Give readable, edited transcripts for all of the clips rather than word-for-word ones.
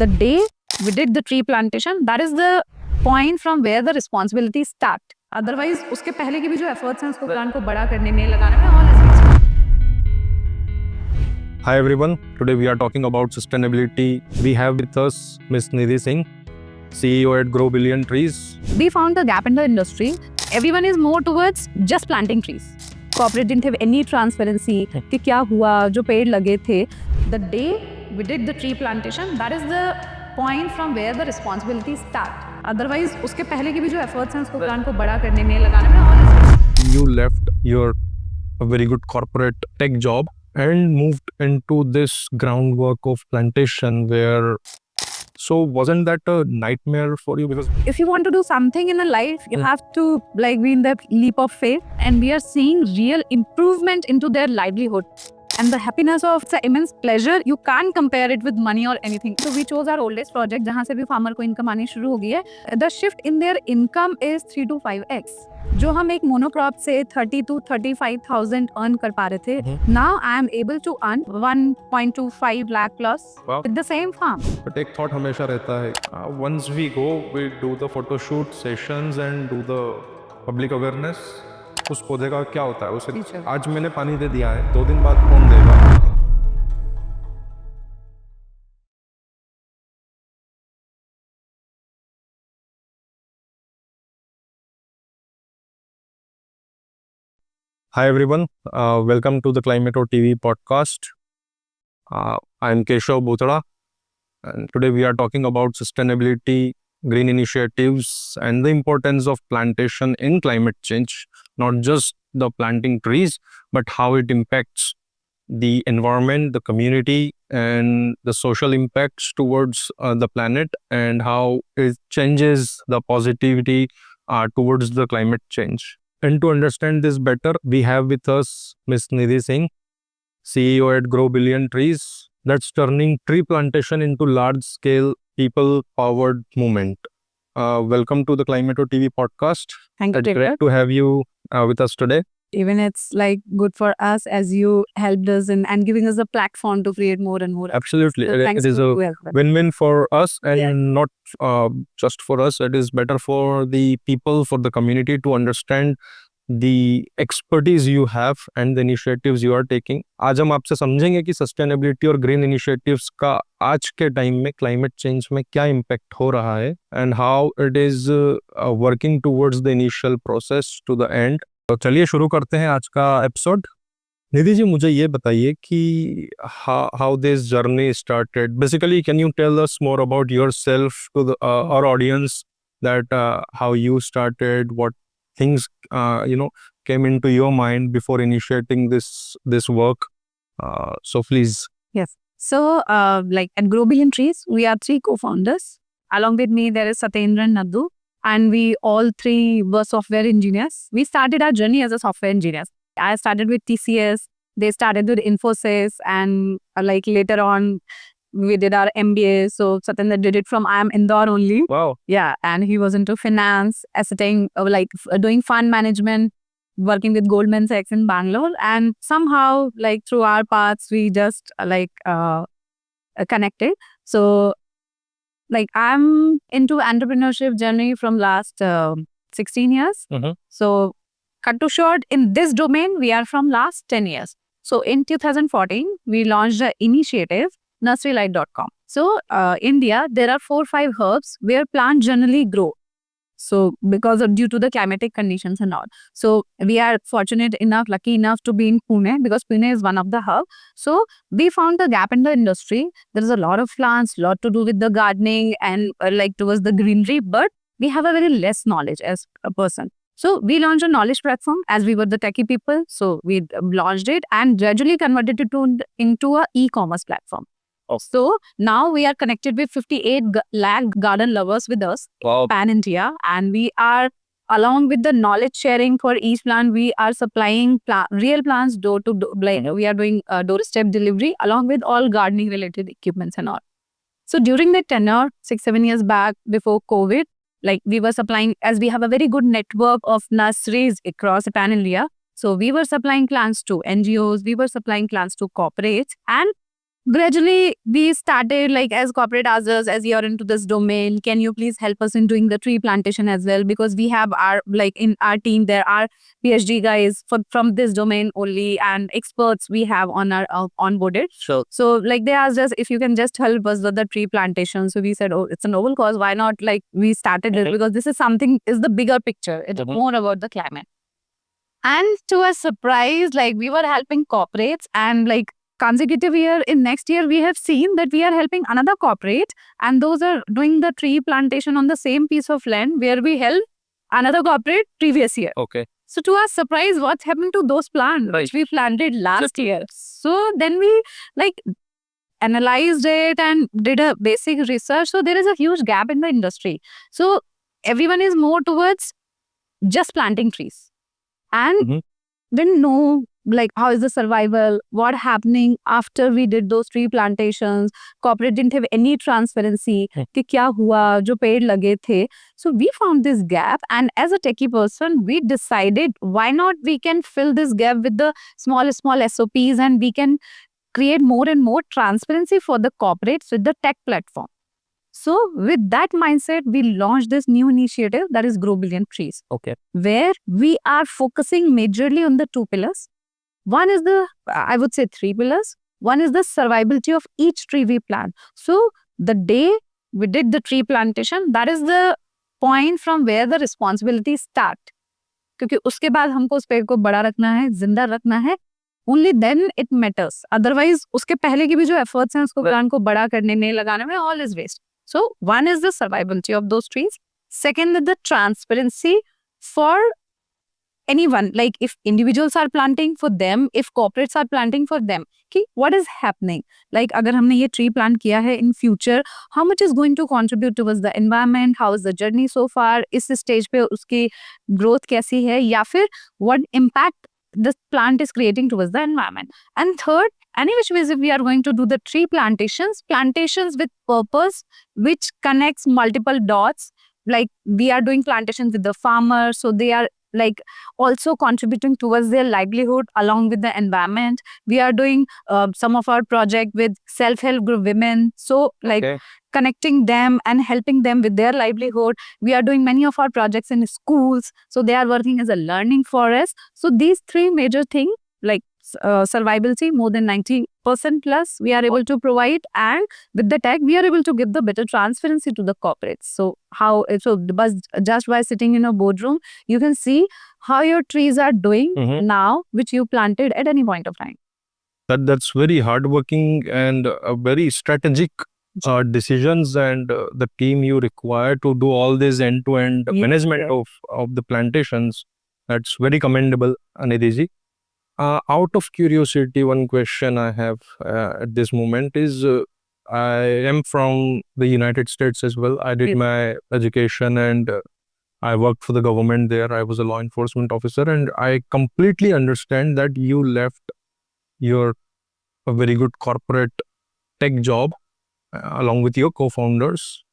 The day we did the tree plantation, that is the point from where the responsibilities start. Otherwise, उसके पहले की भी जो efforts हैं उसको प्लान को बड़ा करने में लगाने में all is wasted. Hi everyone, today we are talking about sustainability. We have with us Ms. Nidhi Singh, CEO at Grow Billion Trees. We found the gap in the industry. Everyone is more towards just planting trees. Corporate didn't have any transparency कि क्या हुआ, जो पेड़ लगे थे. The day we did the tree plantation, that is the point from where the responsibilities start. Otherwise, उसके पहले की भी जो efforts हैं उसको प्लान को बड़ा करने में लगाने में all is wasted. You left your very good corporate tech job and moved into this groundwork of plantation where, so wasn't that a nightmare for you? Because If you want to do something in a life, you have to be in that leap of faith, and we are seeing real improvement into their livelihood. And the happiness of it's an immense pleasure. You can't compare it with money or anything. So we chose our oldest project, जहाँ से भी farmer को income आनी शुरू हो गई है. The shift in their income is 3 to 5x. जो हम एक monocrop से 30 to 35,000 earn कर पा रहे थे. Now I am able to earn 1.25 lakh plus Wow. with the same farm. but एक thought हमेशा रहता है, once we go, we do the photo shoot sessions and do the public awareness. उस पौधे का क्या होता है उसे Future. आज मैंने पानी दे दिया है, 2 दिन बाद कौन देगा? Hi everyone, welcome to the Climate or TV podcast. I am Keshav Bhutra, and today we are talking about sustainability, green initiatives, and the importance of plantation in climate change. Not just the planting trees, but how it impacts the environment, the community, and the social impacts towards the planet, and how it changes the positivity towards the climate change. And to understand this better, we have with us Ms. Nidhi Singh, CEO at Grow Billion Trees, that's turning tree plantation into large-scale people-powered movement. Welcome to the Climate or TV podcast. Thank you, It's Trevor. great to have you with us today. Even it's good for us as you helped us and giving us a platform to create more and more. Absolutely, So thanks it is to a you as well. win-win for us, and Yeah. not just for us. It is better for the people, for the community to understand the expertise you have and the initiatives you are taking. आज हम आपसे समझेंगे कि sustainability और green initiatives का आज के time में climate change में क्या impact हो रहा है and how it is working towards the initial process to the end. तो चलिए शुरू करते हैं आज का एपिसोड. निधि जी, मुझे ये बताइए कि how this journey started. Basically, can you tell us more about yourself to the our audience, that how you started, what things came into your mind before initiating this work. So please. Yes. So, at Grow Billion Trees, we are 3 co-founders. Along with me, there is Satyendra and Naddu, and we all 3 were software engineers. We started our journey as a software engineers. I started with TCS. They started with Infosys, and later on, we did our MBA. So Satyendra did it from IIM Indore only. Wow. Yeah, and he was into finance, assetting, doing fund management, working with Goldman Sachs in Bangalore, and somehow, through our paths, we just connected. So, I'm into entrepreneurship journey from last 16 years. Mhm. So, cut to short, in this domain, we are from last 10 years. So, in 2014, we launched the initiative nurserylight.com. So, India, there are 4-5 herbs where plants generally grow. So, due to the climatic conditions and all. So, we are lucky enough to be in Pune, because Pune is one of the hub. So, we found the gap in the industry. There is a lot of plants, lot to do with the gardening and towards the greenery, but we have a very less knowledge as a person. So, we launched a knowledge platform as we were the techie people. So, we launched it and gradually converted it into a e-commerce platform. Oh. So now we are connected with 58 lakh garden lovers with us, Wow. pan India, and we are, along with the knowledge sharing for each plant, we are supplying real plants door to door. We are doing doorstep delivery along with all gardening related equipments and all. So during that tenure, 6-7 years back before COVID, we were supplying, as we have a very good network of nurseries across pan India. So we were supplying plants to NGOs, we were supplying plants to corporates, and gradually we started, like, as corporate asked us, as you're into this domain, can you please help us in doing the tree plantation as well, because we have our, like, in our team there are PhD guys from this domain only, and experts we have on our onboarded. Sure. So like they asked us if you can just help us with the tree plantation. So we said, oh, it's a noble cause, why not? Like, we started it because this is something, is the bigger picture. It's more about the climate. And to a surprise, like, we were helping corporates, and like consecutive year, in next year we have seen that we are helping another corporate, and those are doing the tree plantation on the same piece of land where we helped another corporate previous year. Okay. So to our surprise, what's happened to those plants which we planted last year? So then we like analyzed it and did a basic research. So there is a huge gap in the industry. So everyone is more towards just planting trees, and didn't know like how is the survival, what happening after we did those tree plantations. Corporate didn't have any transparency कि क्या हुआ जो पेड़ लगे थे. So we found this gap, and as a techie person, we decided why not we can fill this gap with the small SOPs, and we can create more and more transparency for the corporates with the tech platform. So with that mindset, we launched this new initiative, that is Grow Billion Trees. Okay. Where we are focusing majorly on the two pillars. One is the, I would say, three pillars. One is the survivability of each tree we plant. So the day we did the tree plantation, that is the point from where the responsibility start. क्योंकि उसके बाद हमको उस पेड़ को बड़ा रखना है, जिंदा रखना है. Only then it matters. Otherwise, उसके पहले की भी जो efforts हैं उसको प्लांट को बड़ा करने में लगाने में, all is waste. So one is the survivability of those trees. Second is the transparency for anyone. Like if individuals are planting, for them, if corporates are planting, for them. कि what is happening? Like अगर हमने ये tree plant किया है, in future, how much is going to contribute towards the environment? How is the journey so far? इस stage पे उसकी growth कैसी है? या फिर what impact this plant is creating towards the environment? And third, any which ways, if we are going to do the tree plantations with purpose, which connects multiple dots, like we are doing plantations with the farmers, so they are like also contributing towards their livelihood along with the environment. We are doing some of our project with self-help group women, so like connecting them and helping them with their livelihood. We are doing many of our projects in schools, so they are working as a learning forest. So these three major things, like survivability, more than 90% plus we are able to provide, and with the tech we are able to give the better transparency to the corporates. So just by sitting in a boardroom, you can see how your trees are doing now, which you planted at any point of time. That's very hardworking and very strategic decisions, and the team you require to do all this end-to-end management of the plantations. That's very commendable, Anidhi. Out of curiosity, one question I have at this moment is, I am from the United States as well. I did my education and I worked for the government there. I was a law enforcement officer, and I completely understand that you left a very good corporate tech job along with your co-founders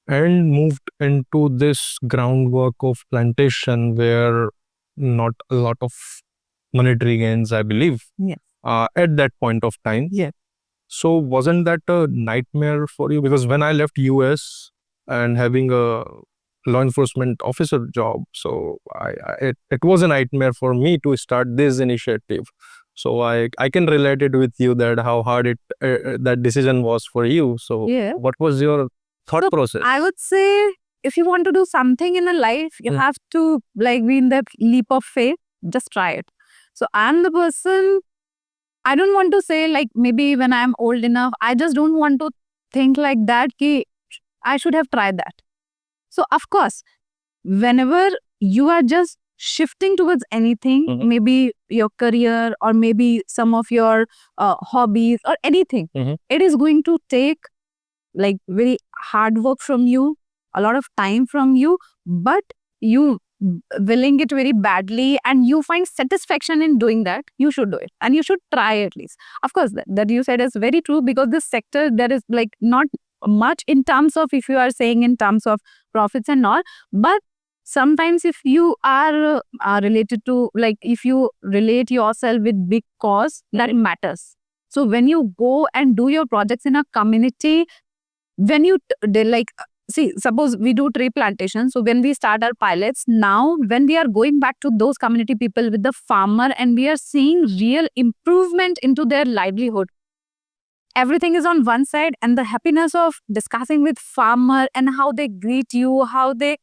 and moved into this groundwork of plantation where not a lot of monetary gains, I believe, at that point of time. Yeah. So wasn't that a nightmare for you? Because when I left US and having a law enforcement officer job, so it was a nightmare for me to start this initiative. So I can relate it with you that how hard that decision was for you. So what was your thought process? I would say if you want to do something in a life, you have to like be in that leap of faith. Just try it. So I'm the person, I don't want to say like maybe when I'm old enough, I just don't want to think like that ki I should have tried that. So of course, whenever you are just shifting towards anything, maybe your career or maybe some of your hobbies or anything, it is going to take like very hard work from you, a lot of time from you, but you willing it very badly and you find satisfaction in doing that, you should do it and you should try at least. Of course, that you said is very true, because this sector, there is like not much in terms of, if you are saying in terms of profits and all, but sometimes if you are related to, like if you relate yourself with big cause, that matters. So when you go and do your projects in a community, when you see, suppose we do tree plantation. So when we start our pilots, now when we are going back to those community people with the farmer and we are seeing real improvement into their livelihood, everything is on one side, and the happiness of discussing with farmer and how they greet you, how they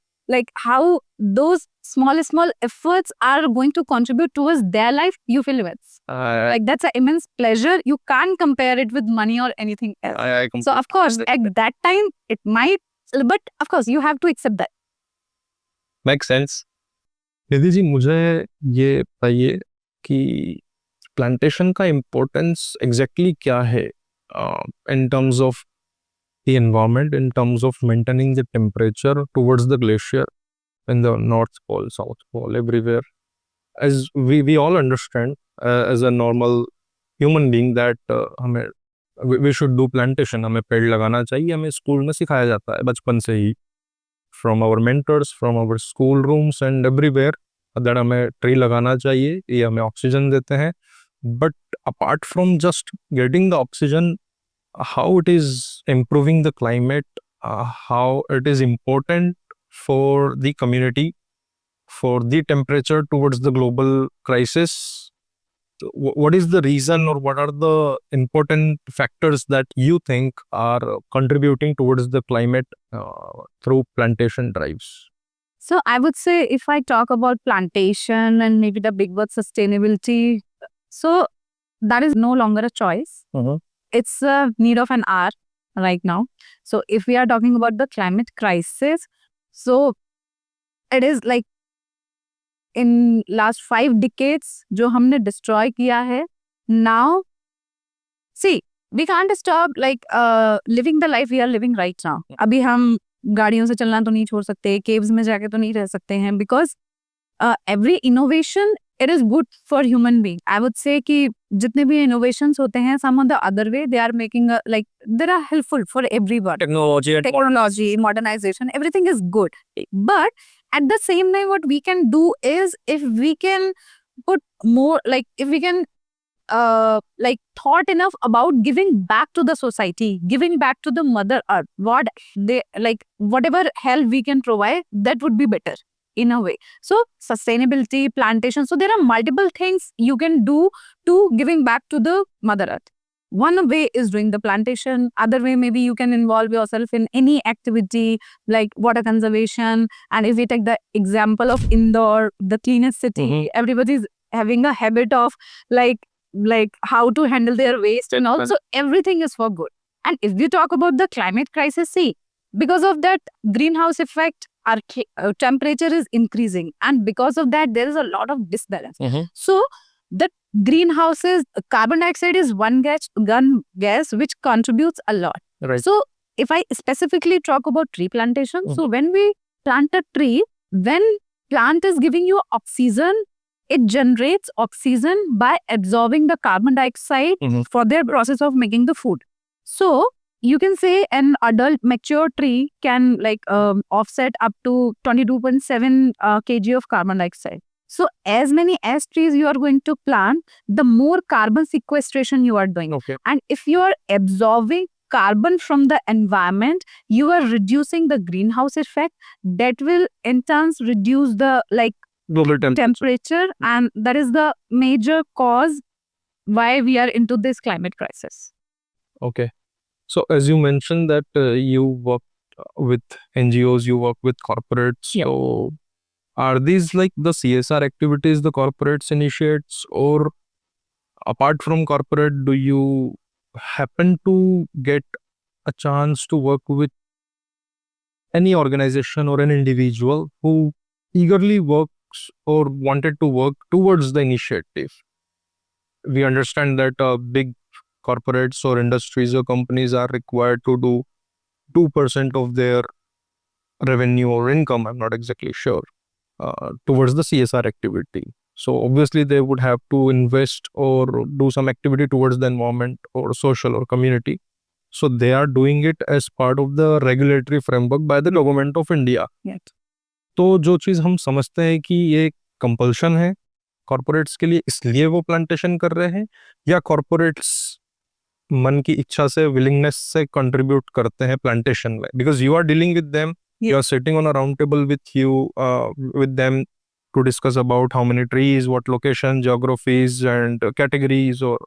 how those small efforts are going to contribute towards their life, you feel immense. That's an immense pleasure. You can't compare it with money or anything else. So of course at that time it might, but of course you have to accept that. Makes sense. Nidhi ji, मुझे ये बताइए कि plantation का importance exactly क्या है in terms of the environment, in terms of maintaining the temperature towards the glacier in the North Pole, South Pole, everywhere. As we all understand as a normal human being that we should do plantation. हमें पेड़ लगाना चाहिए, हमें school में सिखाया जाता है बचपन से ही, from our mentors, from our school rooms and everywhere, that हमें ट्री लगाना चाहिए, ये हमें ऑक्सीजन देते हैं. But apart from just getting the oxygen, how it is improving the climate, how it is important for the community, for the temperature towards the global crisis. What is the reason, or what are the important factors that you think are contributing towards the climate through plantation drives? So I would say, if I talk about plantation and maybe the big word sustainability, so that is no longer a choice. It's a need of an hour right now. So if we are talking about the climate crisis, so it is like in last 5 decades जो हमने destroy किया है, now see, we can't stop living the life we are living right now. अभी हम गाड़ियों से चलना तो नहीं छोड़ सकते, caves में जाके तो नहीं रह सकते हैं, because every innovation, it is good for human being. I would say कि जितने भी innovations होते हैं, some on the other way, they are making they are helpful for everyone. Technology, modernization, everything is good. But at the same time, what we can do is, if we can put more, if we can thought enough about giving back to the society, giving back to the mother earth, what they whatever help we can provide, that would be better in a way. So sustainability, plantation, so there are multiple things you can do to giving back to the mother earth. One way is doing the plantation, other way maybe you can involve yourself in any activity like water conservation. And if we take the example of Indore, the cleanest city, everybody's having a habit of how to handle their waste, and also everything is for good. And if we talk about the climate crisis, see, because of that greenhouse effect, our temperature is increasing, and because of that there is a lot of disbalance. So the greenhouses, carbon dioxide is one gas which contributes a lot. Right. So if I specifically talk about tree plantation, so when we plant a tree, when plant is giving you oxygen, it generates oxygen by absorbing the carbon dioxide for their process of making the food. So you can say an adult mature tree can offset up to 22.7 kg of carbon dioxide. So as many as trees you are going to plant, the more carbon sequestration you are doing. Okay. And if you are absorbing carbon from the environment, you are reducing the greenhouse effect. That will in turn reduce the global temperature, and that is the major cause why we are into this climate crisis. Okay. So as you mentioned that you work with NGOs, you work with corporates. Yep. So are these like the CSR activities the corporates initiates, or apart from corporate, do you happen to get a chance to work with any organization or an individual who eagerly works or wanted to work towards the initiative? We understand that big corporates or industries or companies are required to do 2% of their revenue or income, I'm not exactly sure, towards the CSR activity. So obviously they would have to invest or do some activity towards the environment or social or community. So they are doing it as part of the regulatory framework by the government of India. Yes. तो जो चीज़ हम समझते हैं कि ये compulsion है corporates के लिए, इसलिए वो प्लांटेशन कर रहे हैं, या कॉर्पोरेट्स मन की इच्छा से, willingness से contribute करते हैं plantation में, because you are dealing with them, you are sitting on a round table with them to discuss about how many trees, what location, geographies, and categories or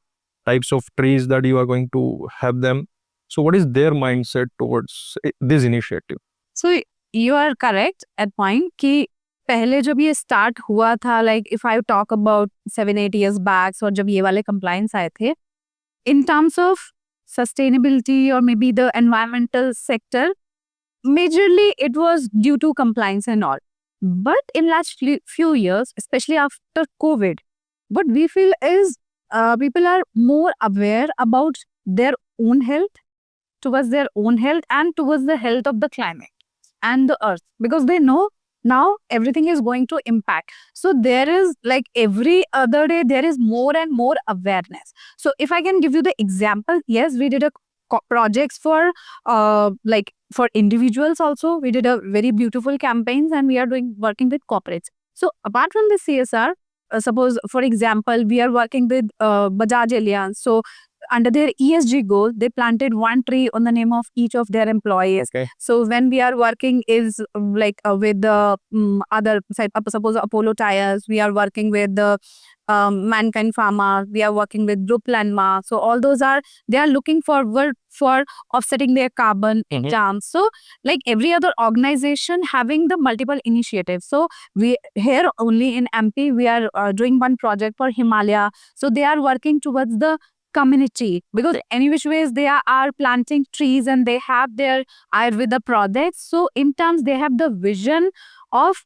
types of trees that you are going to have them. So what is their mindset towards this initiative? So you are correct at point कि पहले जब ये start हुआ था, like if I talk about 7-8 years back, और जब ये वाले compliance आए थे, in terms of sustainability or maybe the environmental sector, majorly it was due to compliance and all. But in last few years, especially after COVID, what we feel is people are more aware about their own health, towards their own health and towards the health of the climate and the earth, because they know now everything is going to impact. So there is, like, every other day there is more and more awareness. So if I can give you the example, yes, we did a projects for like for individuals also. We did a very beautiful campaigns, and we are working with corporates. So apart from the CSR, suppose for example we are working with Bajaj Allianz. So under their ESG goal, they planted one tree on the name of each of their employees. Okay. So when we are working is like with the other side, suppose Apollo Tires, we are working with the Mankind Pharma, we are working with Group Landmark. So all those are, they are looking forward for offsetting their carbon jams. So like every other organization having the multiple initiatives. So we here only in MP, we are doing one project for Himalaya. So they are working towards the community, because any which ways they are planting trees and they have their Ayurveda products. So in terms, they have the vision of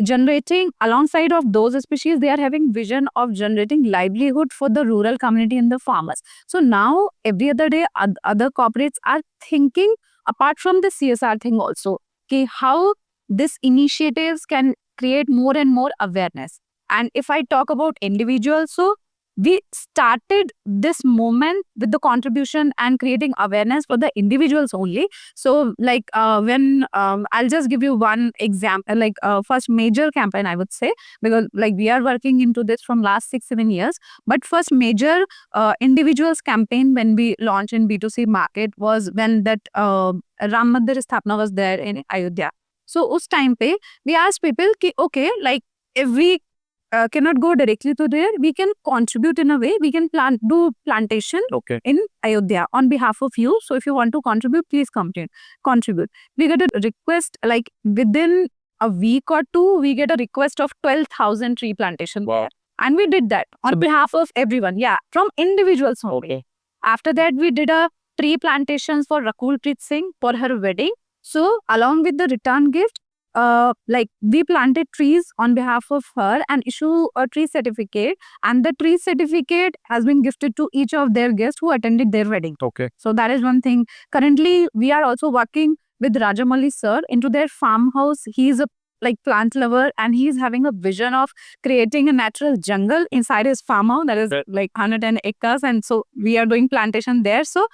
generating, alongside of those species, they are having vision of generating livelihood for the rural community and the farmers. So now every other day other corporates are thinking apart from the CSR thing also, okay, how these initiatives can create more and more awareness. And if I talk about individuals, so we started this movement with the contribution and creating awareness for the individuals only. So like when I'll just give you one example, like first major campaign I would say, because like we are working into this from last 6-7 years. But first major individuals campaign when we launched in B2C market was when that Ram Mandir Sthapna was there in Ayodhya. So us time pe we asked people ki okay, like if we cannot go directly to there, we can contribute in a way, we can do plantation in Ayodhya on behalf of you. So if you want to contribute, please contribute. We get a request, like within a week or two, we get a request of 12,000 tree plantation. Wow. And we did that on behalf of everyone. Yeah, from individuals only. After that, we did a tree plantations for Rakul Preet Singh for her wedding. So along with the return gift, like we planted trees on behalf of her and issue a tree certificate, and the tree certificate has been gifted to each of their guests who attended their wedding. Okay. So that is one thing. Currently, we are also working with Rajamouli sir into their farmhouse. He is a like plant lover, and he is having a vision of creating a natural jungle inside his farmhouse that is like 110 acres, and so we are doing plantation there. So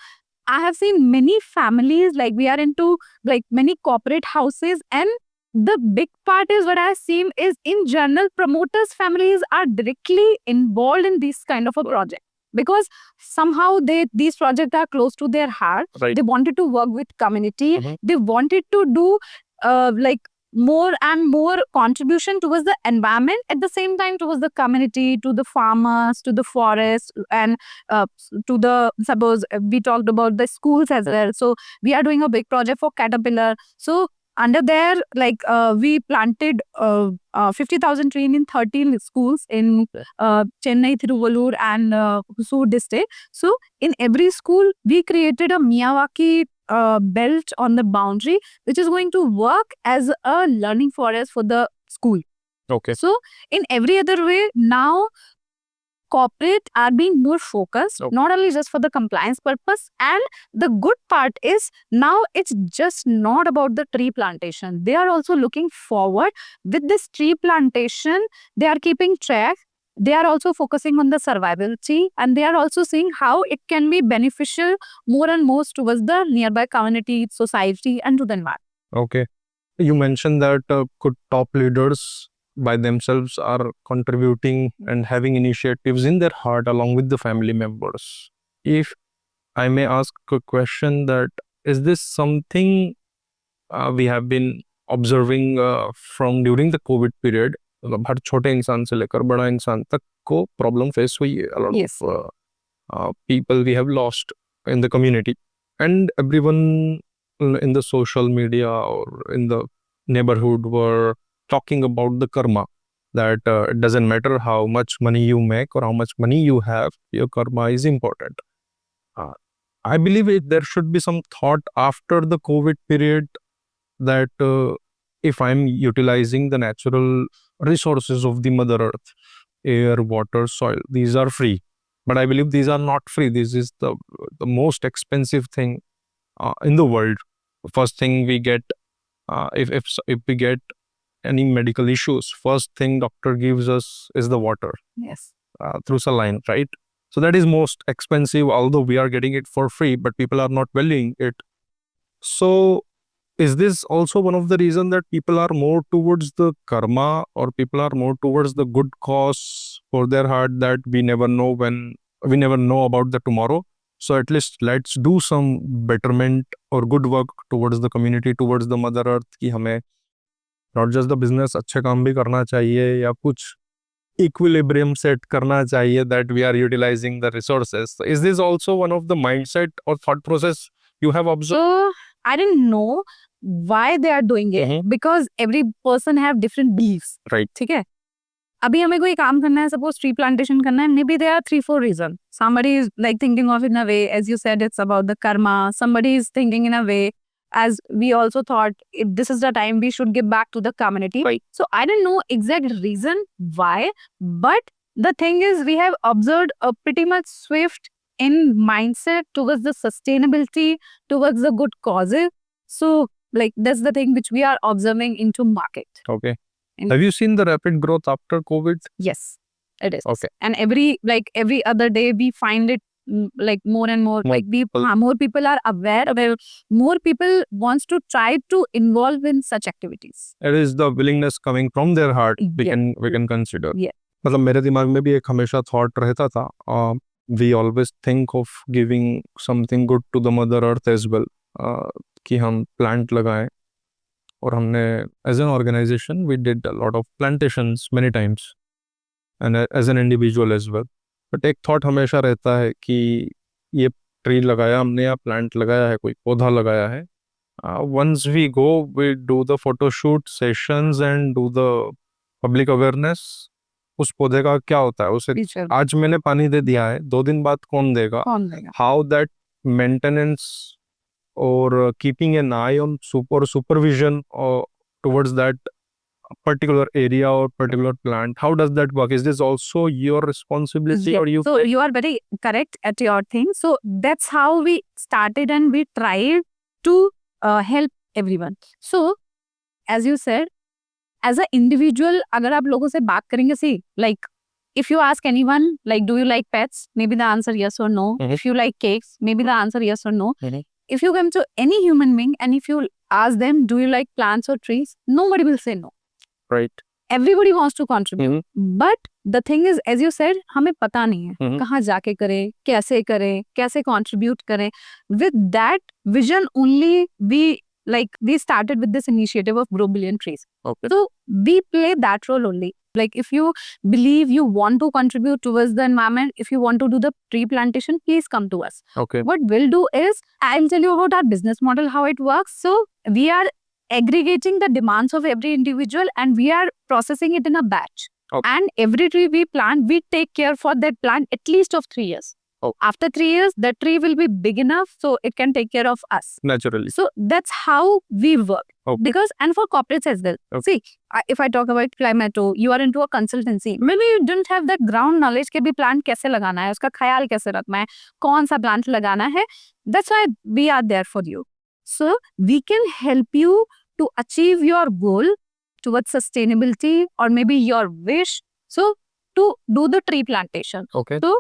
I have seen many families, like we are into like many corporate houses, and the big part is what I've seen is in general, promoters' families are directly involved in this kind of a project, because somehow these projects are close to their heart. Right. They wanted to work with community. They wanted to do like more and more contribution towards the environment, at the same time towards the community, to the farmers, to the forest, and to the, suppose we talked about the schools as well. So we are doing a big project for Caterpillar. So under there, like we planted 50,000 trees in 13 schools in Chennai, Thiruvallur and Hosur district. So in every school, we created a Miyawaki belt on the boundary, which is going to work as a learning forest for the school. Okay. So in every other way, now corporate are being more focused, not only just for the compliance purpose. And the good part is now it's just not about the tree plantation. They are also looking forward with this tree plantation. They are keeping track. They are also focusing on the survivability, and they are also seeing how it can be beneficial more and more towards the nearby community, society, and to the environment. Okay. You mentioned that could top leaders by themselves are contributing and having initiatives in their heart along with the family members. If I may ask a question that is this something we have been observing from during the COVID period? मतलब हर छोटे इंसान से लेकर बड़ा इंसान तक को problem face हुई है. A lot Yes. of people we have lost in the community, and everyone in the social media or in the neighborhood were talking about the karma, that it doesn't matter how much money you make or how much money you have, your karma is important. I believe there should be some thought after the COVID period that if I'm utilizing the natural resources of the Mother Earth, air, water, soil, these are free. But I believe these are not free. This is the most expensive thing in the world. First thing we get, if we get any medical issues, first thing doctor gives us is the water Yes. through saline, right? So that is most expensive, although we are getting it for free, but people are not valuing it. So is this also one of the reasons that people are more towards the karma, or people are more towards the good cause for their heart, that we never know about the tomorrow? So at least let's do some betterment or good work towards the community, towards the Mother Earth, कि हमें not just the business, अच्छे काम भी करना चाहिए, या कुछ equilibrium set करना चाहिए, that we are utilizing the resources. So is this also one of the mindset or thought process you have observed? So I didn't know why they are doing it because every person have different beliefs. Right. ठीक है. अभी हमें कोई काम करना है, suppose tree plantation करना है, maybe there are 3-4 reasons. Somebody is like thinking of in a way, as you said, it's about the karma. Somebody is thinking in a way, as we also thought, this is the time we should give back to the community. Right. So I don't know exact reason why, but the thing is, we have observed a pretty much swift in mindset towards the sustainability, towards the good causes. So like that's the thing which we are observing into market. Okay. And- Have you seen the rapid growth after COVID? Yes, it is. Okay. And every other day we find it like more and more, More like people- more people are aware, more people wants to try to involve in such activities. It is the willingness coming from their heart we Yeah. can consider. Yeah. मतलब मेरे दिमाग में भी एक हमेशा thought रहता था, we always think of giving something good to the Mother Earth as well, कि हम प्लांट लगाएं, और हमने as an organization we did a lot of plantations many times and as an individual as well. But एक thought हमेशा रहता है कि ये ट्री लगाया हमने या प्लांट लगाया है, कोई पौधा लगाया है, once we go we do the photo shoot sessions and do the public awareness, उस पौधे का क्या होता है, उसे Future. आज मैंने पानी दे दिया है, 2 दिन बाद कौन देगा, कौन देगा? how that maintenance or keeping an eye on supervision or towards that particular area or particular plant, how does that work? Is this also your responsibility, Yeah. or you So you are very correct at your thing. So that's how we started and we tried to help everyone. So as you said, as an individual, अगर आप लोगों से बात करेंगे, see, like if you ask anyone, like, do you like pets? Maybe the answer yes or no. Mhm. If you like cakes, maybe the answer yes or no. Mhm. If you come to any human being and if you ask them, do you like plants or trees? Nobody will say no. right? Everybody wants to contribute. Mhm. But the thing is, as you said, हमें पता नहीं है Mhm. कहाँ जाके करें, कैसे contribute करें. With that vision only, we started with this initiative of Grow Billion Trees. Okay. So we play that role only. Like if you believe you want to contribute towards the environment, if you want to do the tree plantation, please come to us. Okay. What we'll do is, I'll tell you about our business model, how it works. So we are aggregating the demands of every individual and we are processing it in a batch. Okay. And every tree we plant, we take care for that plant at least of 3 years. Okay. After 3 years, the tree will be big enough so it can take care of us. Naturally. So that's how we work. Okay. Because, and for corporates as well. Okay. See, if I talk about Climato, you are into a consultancy. Maybe you don't have that ground knowledge कि भी plant कैसे लगाना है, उसका ख्याल कैसे रखना है, कौन सा plant लगाना है. That's why we are there for you. So we can help you to achieve your goal towards sustainability or maybe your wish. So to do the tree plantation. Okay. So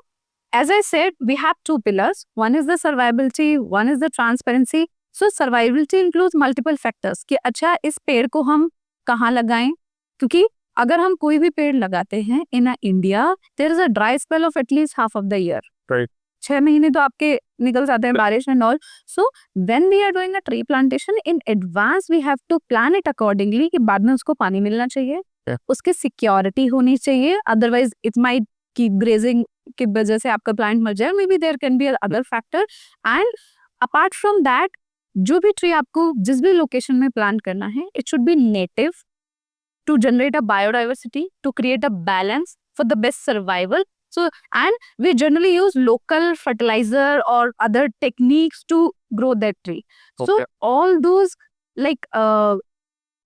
as I said, we have 2 pillars. One is the survivability, one is the transparency. So survivability includes multiple factors कि अच्छा इस पेड़ को हम कहाँ लगाएं, क्योंकि अगर हम कोई भी पेड़ लगाते हैं in India, there is a dry spell of at least half of the year. Right. 6 महीने तो आपके निकल जाते हैं बारिश and all. So when we are doing a tree plantation in advance we have to plan it accordingly कि बाद में उसको पानी मिलना चाहिए, उसकी सिक्योरिटी होनी चाहिए, otherwise it might keep grazing की वजह से आपका प्लांट मर जाए. Maybe there can be other factor. And apart from that, जो भी ट्री आपको जिस भी लोकेशन में प्लांट करना है, it should be native to generate a biodiversity, to create a balance for the best survival. So, and we generally use local fertilizer or other techniques to grow that tree. So, Okay.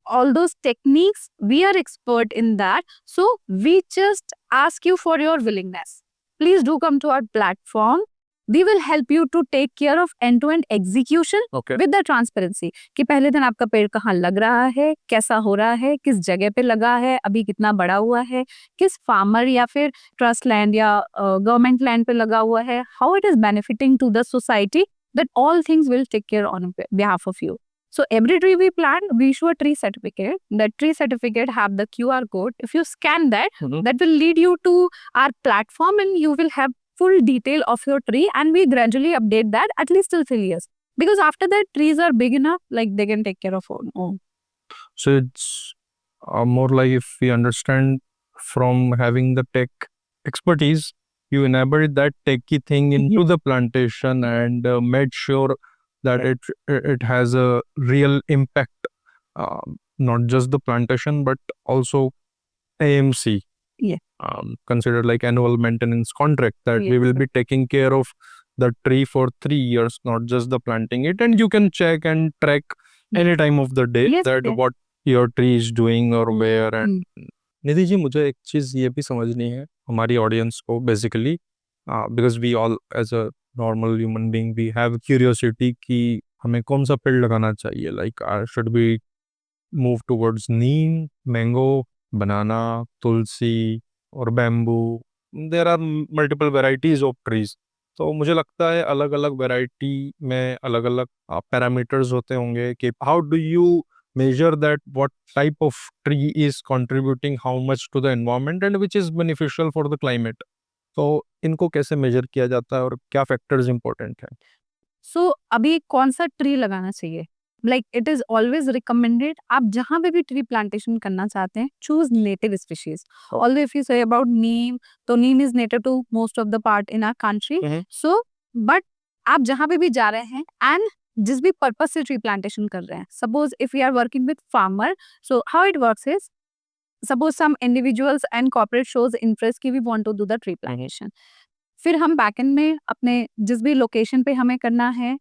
all those techniques, we are expert in that. So, we just ask you for your willingness. Please do come to our platform. We will help you to take care of end-to-end execution Okay. with the transparency. कि पहले दिन आपका पेड़ कहाँ लग रहा है, कैसा हो रहा है, किस जगह पे लगा है, अभी कितना बड़ा हुआ है, किस फार्मर या फिर ट्रस्ट लैंड या गवर्नमेंट लैंड पे लगा हुआ है, how it is benefiting to the society. That all things will take care on behalf of you. So every tree we plant, we issue a tree certificate. That tree certificate have the QR code. If you scan that, that will lead you to our platform and you will have full detail of your tree, and we gradually update that at least till 3 years. Because after that, trees are big enough, like they can take care of own. So it's more like, if we understand from having the tech expertise, you enabled that techie thing into the plantation and made sure that it has a real impact, not just the plantation but also AMC. Yeah. Considered like annual maintenance contract, that we will be taking care of the tree for 3 years, not just the planting it, and you can check and track any time of the day Yes, that yes. what your tree is doing or where. And Nidhi ji, मुझे एक चीज़ ये भी समझनी है हमारी audience को, basically because we all as a normal human being we have curiosity कि हमें कौन सा पेड़ लगाना चाहिए. Like should be move towards neem, mango, banana, tulsi और bamboo. There are multiple varieties of trees. तो मुझे लगता है अलग अलग वेराइटी में अलग अलग पैरामीटर्स होते होंगे कि how do you measure that what type of tree is contributing how much to the environment and which is beneficial for the climate. तो इनको कैसे मेजर किया जाता है और क्या फैक्टर्स इंपॉर्टेंट है? सो अभी कौन सा ट्री लगाना चाहिए? Like it is always recommended, आप जहां पे भी ट्री प्लांटेशन करना चाहते हैं, choose native species. Although if you say about neem, तो neem is native to most of the part in our country. So but आप जहां पे भी जा रहे हैं एंड जिस भी पर्पज से ट्री प्लांटेशन कर रहे हैं, suppose if you are working with farmer, so how it works is, suppose some individuals and corporate shows interest कि we want to do the tree plantation. फिर हम बैकएंड में अपने जिस भी लोकेशन पे हमें करना है,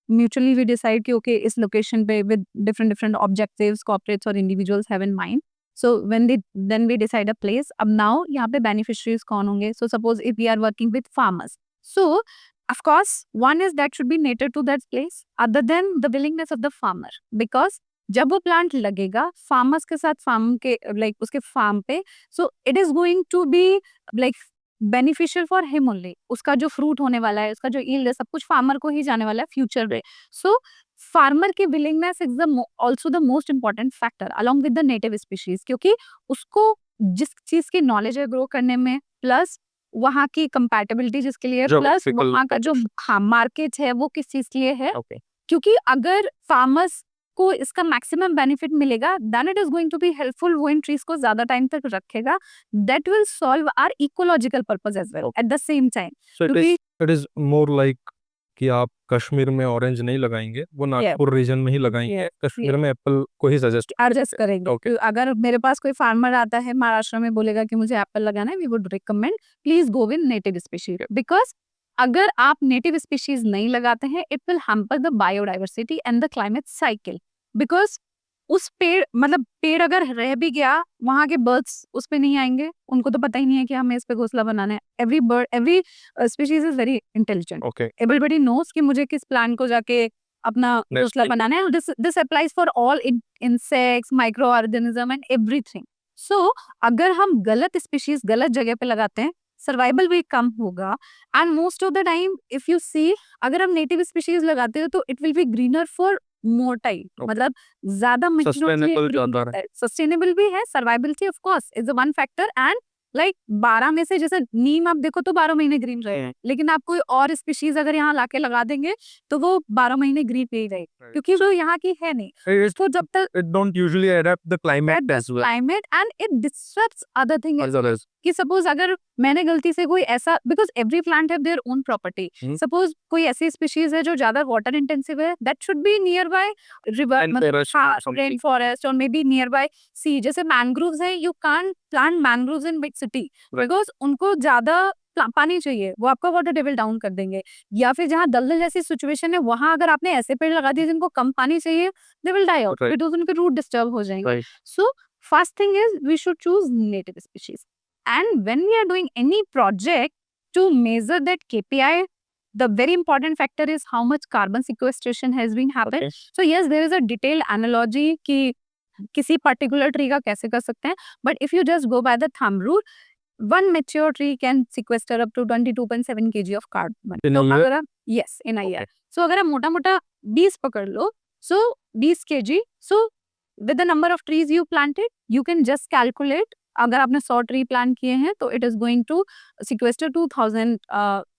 म्यूचुअली वी डिसाइड कि ओके इस लोकेशन पे with different different objectives corporates और individuals have in mind. So then we decide a place. अब नाउ यहाँ पे बेनिफिशियरीज कौन होंगे? So suppose if we are working with farmers, so of course one is that should be native to that place other than the willingness of the farmer, because जब वो plant लगेगा farmers के साथ, farm के like उसके farm पे, so it is going to be like beneficial for him only. उसका जो फ्रूट होने वाला है, उसका जो यील्ड है, सब कुछ फार्मर को ही जाने वाला है फ्यूचर में. सो फार्मर की willingness is the also the most important factor along with the native species, क्योंकि उसको जिस चीज की नॉलेज है ग्रो करने में, प्लस वहाँ की कंपैटिबिलिटी जिसके लिए, प्लस वहाँ का जो मार्केट है वो किस चीज के लिए है. क्योंकि अगर फार्मर्स को इसका मैक्सिमम बेनिफिट मिलेगा, then it is going to be helpful. वो इन ट्रीज को ज्यादा टाइम तक रखेगा. That will solve our ecological purpose as well at the same time. So it is more like कि आप कश्मीर में ऑरेंज नहीं लगाएंगे, वो नागपुर रीजन में ही लगाएंगे. कश्मीर में एप्पल को ही सजेस्ट करेंगे. अगर मेरे पास कोई फार्मर आता है महाराष्ट्र में, बोलेगा कि मुझे एप्पल लगाना है, we would recommend please go with native species. Because अगर आप नेटिव स्पीशीज नहीं लगाते हैं, it will hamper the biodiversity and the climate cycle. Because उस पेड़ मतलब पेड़ अगर रह भी गया, वहां के बर्ड्स उस पे नहीं आएंगे, उनको तो पता ही नहीं है कि हमें इस पे घोंसला बनाना है. Every bird, every species is very intelligent. Everybody knows कि मुझे किस प्लांट को जाके अपना घोंसला बनाना है. This applies for all insects, micro organism and everything. So अगर हम गलत स्पीशीज गलत जगह पे लगाते हैं, सर्वाइवल भी कम होगा. And most of the time if you see, अगर हम नेटिव स्पीशीज लगाते हो तो it will be greener for more time. मतलब ज्यादा सस्टेनेबल भी है. Survivality of course is one factor, and like 12 में से जैसे नीम आप देखो तो 12 महीने ग्रीन रहेगा, लेकिन आप कोई और स्पीशीज अगर यहाँ लाके लगा देंगे तो वो 12 महीने ग्रीन पे ही रहेगी, Right. क्योंकि वो यहाँ की है नहीं. It, तो जब तक it don't usually adapt the climate as well. climate and it disrupts other things. As well as कि सपोज अगर मैंने गलती से कोई ऐसा, because every plant have their own property, suppose कोई ऐसी स्पीशीज है जो ज्यादा वाटर इंटेंसिव है, that should be near by river, forest or something. Rain forest और मे बी नियर बाय सी. जैसे मैंग्रोव्स है, you can't plant mangroves in big city because उनको ज्यादा पानी चाहिए, वो आपका वाटर लेवल डाउन कर देंगे. या फिर जहाँ दलदल जैसी सिचुएशन है वहां अगर आपने ऐसे पेड़ लगा दिए जिनको कम पानी चाहिए, they will die out Right. Because उनके रूट डिस्टर्ब हो जाएंगे. Right. So first thing is we should choose native species. And when we are doing any project to measure that KPI, the very important factor is how much carbon sequestration has been happened. Okay. So yes, there is a detailed analogy कि किसी particular tree का कैसे कर सकते हैं. But if you just go by the thumb rule, one mature tree can sequester up to 22.7 kg of carbon. In a तो year? अगर आप yes in a year. Okay. So अगर आप मोटा मोटा 20 पकड़ लो, so 20 kg, so with the number of trees you planted, you can just calculate. अगर आपने 100 ट्री प्लांट किए हैं तो it is going to sequester 2000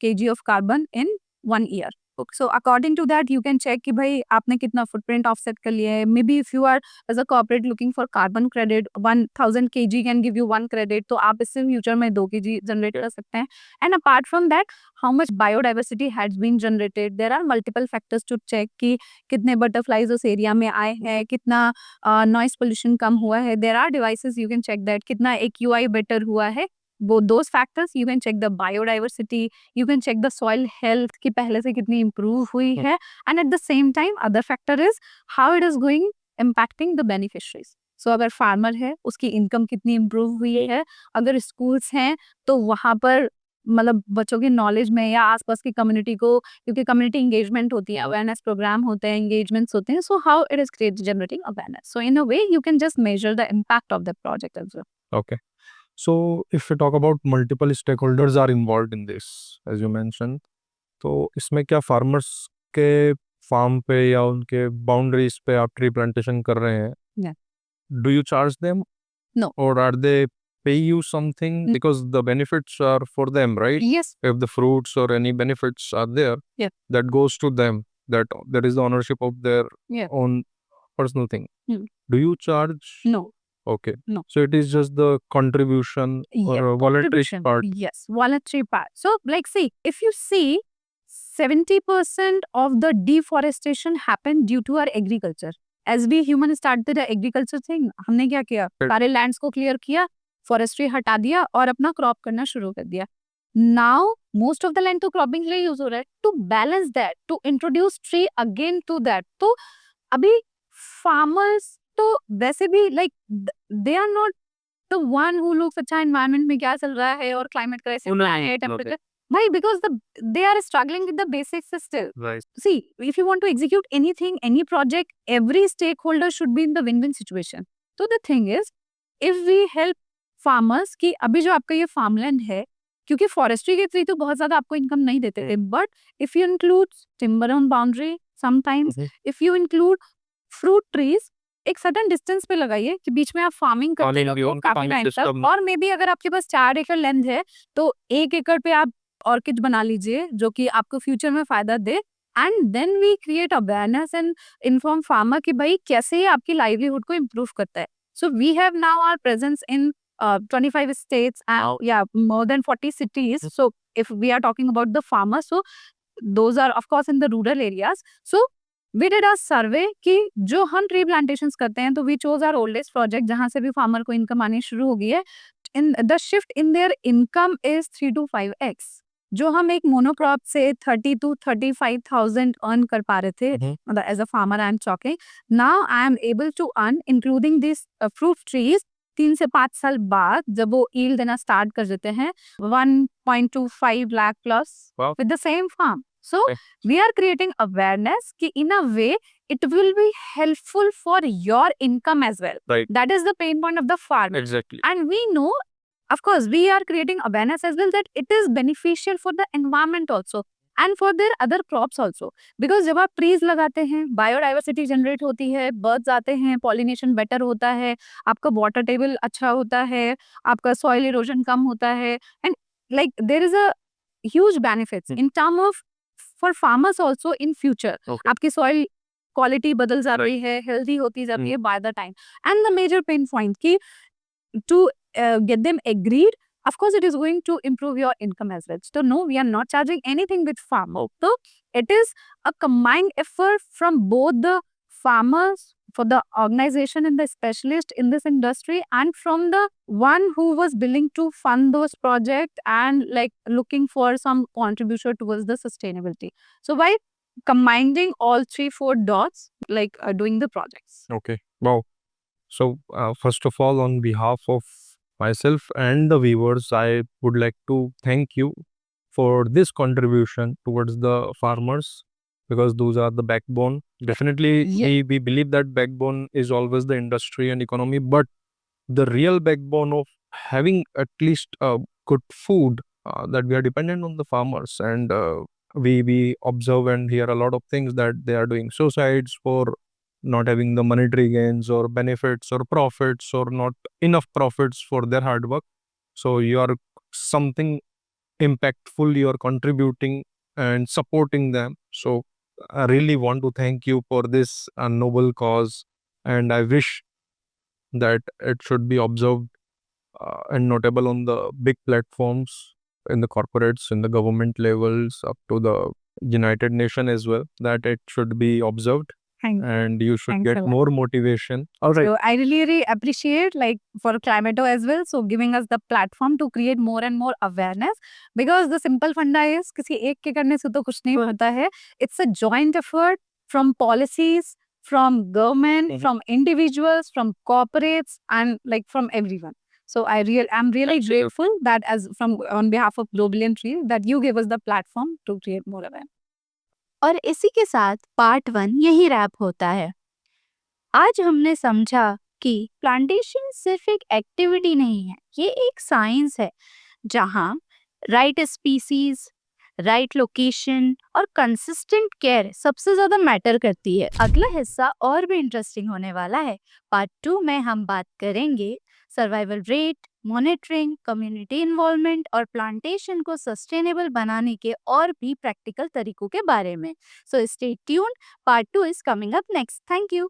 kg of carbon in 1 year. So according to that you can check कि भाई आपने कितना footprint offset कर लिया है. Maybe if you are as a corporate looking for carbon credit, 1000 kg can give you 1 credit, तो आप इससे फ्यूचर में 2 kg जनरेट कर सकते हैं. And apart from that, how much biodiversity has been generated, there are multiple factors to check कि कितने butterflies उस एरिया में आए हैं, कितना नॉइस पोल्यूशन कम हुआ है. There are devices you can check that कितना AQI बेटर हुआ है. वो those factors you can check the biodiversity, you can check the soil health कि पहले से कितनी improve हुई है. And at the same time other factor is how it is going impacting the beneficiaries. So अगर farmer है उसकी income कितनी improve हुई है, अगर schools हैं तो वहाँ पर मतलब बच्चों की नॉलेज में या आसपास की कम्युनिटी को, क्योंकि कम्युनिटी इंगेजमेंट होती है, अवेयरनेस प्रोग्राम होते हैं, एंगेजमेंट्स होते हैं, so how it is create generating awareness. So in a way you can just measure the impact of the project as well. Okay. So if we talk about multiple stakeholders are involved in this, as you mentioned, तो इसमें क्या farmers के farm पे या उनके boundaries पे आप tree plantation कर रहे हैं? Yeah. Do you charge them? No. Or are they pay you something? Mm. Because the benefits are for them, right? Yes. If the fruits or any benefits are there, Yeah. that goes to them. That there is the ownership of their Yeah. own personal thing. Mm. Do you charge? No. Okay. No. So it is just the contribution or Yeah, a voluntary contribution. part. Yes, voluntary part. So, like, see, if you see, 70% of the deforestation happened due to our agriculture. As we human started the agriculture thing, हमने क्या किया? Right. सारे lands को clear किया, forestry हटा दिया और अपना crop करना शुरू कर दिया. Now, most of the land तो cropping के लिए use हो रहा है. To balance that, to introduce tree again to that, तो अभी farmers तो वैसे भी like they are not the one who looks अच्छा environment में क्या चल रहा है और climate crisis है, temperature. Why? Because they are struggling with the basics still. Right. See, if you want to execute anything, any project, every stakeholder should be in the win-win situation. So the thing is, if we help farmers कि अभी जो आपका ये farmland है, क्योंकि forestry के through तो बहुत ज्यादा आपको income नहीं देते थे, but if you include timber on boundary, sometimes if you include fruit trees, एक सर्टेन डिस्टेंस पे लगाइए कि बीच में आप फार्मिंग करते हो काफी टाइम तक, और मे बी अगर आपके पास 4 एकड़ लैंड है तो 1 एकड़ पे आप ऑर्किड बना लीजिए जो कि आपको फ्यूचर में फायदा दे. And then we create awareness and inform farmer कि भाई कैसे ये आपकी लाइवलीहुड को इम्प्रूव करता है. So we have now our presence in 25 states and yeah, more than 40 cities. So if we are talking about the farmers, so those are of course in the rural areas. So we did a survey कि जो हम tree plantations करते हैं तो we chose our oldest project जहाँ से भी farmer को इनकम आनी शुरू हो गई है. In the shift in their income is 3 to 5x. जो हम एक मोनोक्रॉप से 30 to 35,000 अर्न कर पा रहे थे as a farmer, I am talking now I am able to earn including this fruit trees 3 से 5 साल बाद जब वो ईल्ड देना स्टार्ट कर देते हैं 1.25 lakh plus with the same farm. So we are creating awareness कि in a way it will be helpful for your income as well. Right. That is the pain point of the farmer. Exactly. And we know, of course, we are creating awareness as well that it is beneficial for the environment also. And for their other crops also, because जब आप trees लगाते हैं biodiversity generate होती है, birds आते हैं, pollination better होता है, आपका वाटर टेबल अच्छा होता है, आपका सॉइल इरोजन कम होता है, and like there is a huge benefits in term of for farmers also in future. Okay. आपकी सॉइल क्वालिटी बदल जाती है, हेल्दी होती जाती है by the time. And the major pain point की to get them agreed, of course it is going to improve your income as well. So no, we are not charging anything with farmer. So it is a combined effort from both the farmers, for the organization and the specialist in this industry, and from the one who was willing to fund those projects and like looking for some contribution towards the sustainability. So by combining all 3-4 dots, like doing the projects. Okay. Wow. So, first of all, on behalf of myself and the viewers, I would like to thank you for this contribution towards the farmers, because those are the backbone. Definitely, Yeah. we believe that backbone is always the industry and economy, but the real backbone of having at least good food, that we are dependent on the farmers, and we observe and hear a lot of things that they are doing suicides for not having the monetary gains or benefits or profits, or not enough profits for their hard work. So you are something impactful, you are contributing and supporting them. So I really want to thank you for this noble cause, and I wish that it should be observed and notable on the big platforms, in the corporates, in the government levels, up to the United Nation as well, that it should be observed and you should Thanks a get lot. more motivation. All right. So I really appreciate like for Climato as well, so giving us the platform to create more and more awareness, because the simple funda is किसी एक के करने से तो कुछ नहीं होता है. It's a joint effort from policies, from government, from individuals, from corporates, and like from everyone. So I'm really grateful that as from on behalf of Global Tree that you gave us the platform to create more awareness. और इसी के साथ part 1 यही rap होता है. आज हमने समझा कि प्लांटेशन सिर्फ एक एक्टिविटी नहीं है, ये एक साइंस है जहाँ राइट स्पीसीज, राइट लोकेशन और कंसिस्टेंट केयर सबसे ज्यादा मैटर करती है. अगला हिस्सा और भी इंटरेस्टिंग होने वाला है. पार्ट 2 में हम बात करेंगे survival rate, monitoring, community involvement और प्लांटेशन को सस्टेनेबल बनाने के और भी प्रैक्टिकल तरीकों के बारे में. So stay tuned, part 2 is coming up next. Thank you.